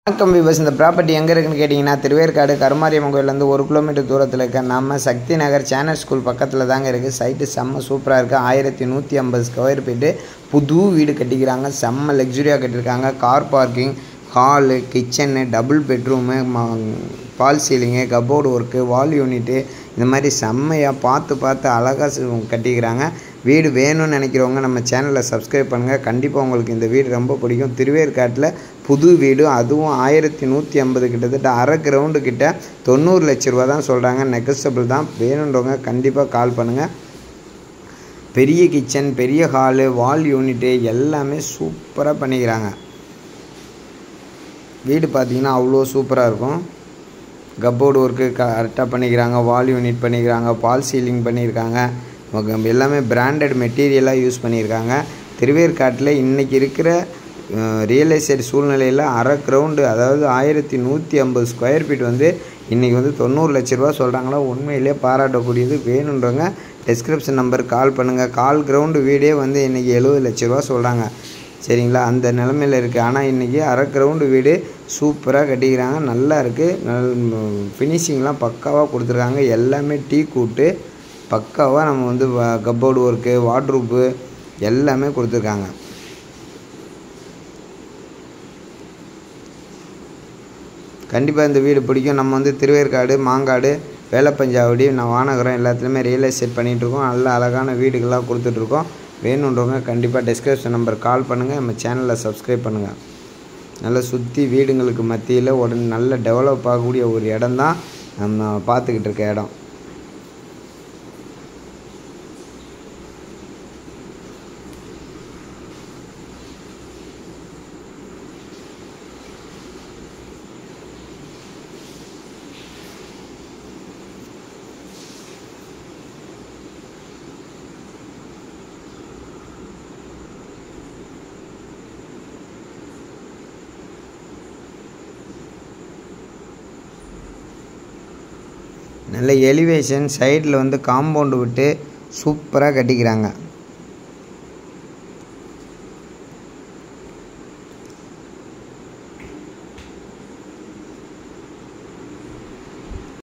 வணக்கம் வியூவர்ஸ். இந்த ப்ராப்பர்ட்டி எங்கே இருக்குன்னு கேட்டிங்கன்னா திருவேற்காடு கருமாரியம்மன் கோயிலேருந்து 1 கிலோமீட்டர் தூரத்தில் இருக்க நம்ம சக்தி நகர் சேனல் ஸ்கூல் பக்கத்தில் தாங்க இருக்குது. சைட்டு செம்ம சூப்பராக இருக்குது. 1150 ஸ்கொயர் ஃபீட்டு புது வீடு கட்டிக்கிறாங்க. செம்ம லக்ஸுரியாக கட்டியிருக்காங்க. Car parking, hall, kitchen, double bedroom, false ceiling, cupboard work, wall unit, இந்த மாதிரி செம்மையாக பார்த்து அழகாக கட்டிக்கிறாங்க. வீடு வேணும்னு நினைக்கிறவங்க நம்ம சேனலில் சப்ஸ்கிரைப் பண்ணுங்கள். கண்டிப்பாக உங்களுக்கு இந்த வீடு ரொம்ப பிடிக்கும். திருவேற்காட்டில் புது வீடு, அதுவும் 1150, கிட்டத்தட்ட அரை கிரவுண்டு கிட்ட 90 லட்ச ரூபா தான் சொல்கிறாங்க. நெகோசியபிள் தான். வேணுன்றவங்க கண்டிப்பாக கால் பண்ணுங்கள். பெரிய கிச்சன், பெரிய ஹாலு, வால் யூனிட்டு எல்லாமே சூப்பராக பண்ணிக்கிறாங்க. வீடு பார்த்திங்கன்னா அவ்வளோ சூப்பராக இருக்கும். கப்போர்டு ஒர்க்கு கரெக்டாக பண்ணிக்கிறாங்க. வால் யூனிட் பண்ணிக்கிறாங்க. பால் சீலிங் பண்ணியிருக்காங்க. எல்லாமே பிராண்டட் மெட்டீரியலாக யூஸ் பண்ணியிருக்காங்க. திருவேற்காட்டில் இன்றைக்கி இருக்கிற ரியல் எஸ்டேட் சூழ்நிலையில் அரை கிரவுண்டு, அதாவது 1150 ஸ்கொயர் ஃபீட் இன்றைக்கி 90 லட்ச ரூபா சொல்கிறாங்களா. உண்மையிலே பாராட்டக்கூடியது. வேணுன்றவங்க டிஸ்கிரிப்ஷன் நம்பருக்கு கால் பண்ணுங்கள். கால் கிரவுண்டு வீடே இன்றைக்கி 70 லட்ச ரூபா சொல்கிறாங்க. சரிங்களா, அந்த நிலமையில் இருக்குது. ஆனால் இன்றைக்கி அரை கிரவுண்டு வீடு சூப்பராக கட்டிக்கிறாங்க. நல்லா இருக்குது. ஃபினிஷிங்லாம் பக்காவாக கொடுத்துருக்காங்க. எல்லாமே டீ கூட்டு பக்காவாக நம்ம கப்போர்டு ஒர்க்கு, வார்ட்ரூப்பு எல்லாமே கொடுத்துருக்காங்க. கண்டிப்பாக இந்த வீடு பிடிக்கும். நம்ம திருவேற்காடு, மாங்காடு, வேலப்பஞ்சாவடி, வானகரம் எல்லாத்துலேயுமே ரியல் எஸ்டேட் பண்ணிகிட்ருக்கோம். நல்ல அழகான வீடுகளாக கொடுத்துட்ருக்கோம். வேணுன்றவங்க கண்டிப்பாக டிஸ்கிரிப்ஷன் நம்பர் கால் பண்ணுங்கள். நம்ம சேனலில் சப்ஸ்கிரைப் பண்ணுங்கள். நல்லா சுற்றி வீடுங்களுக்கு மத்தியில் நல்ல டெவலப் ஆகக்கூடிய ஒரு இடம் தான் நம்ம பார்த்துக்கிட்டு இருக்க இடம். நல்ல எலிவேஷன், சைடில் காம்பவுண்டு விட்டு சூப்பராக கட்டிக்கிறாங்க.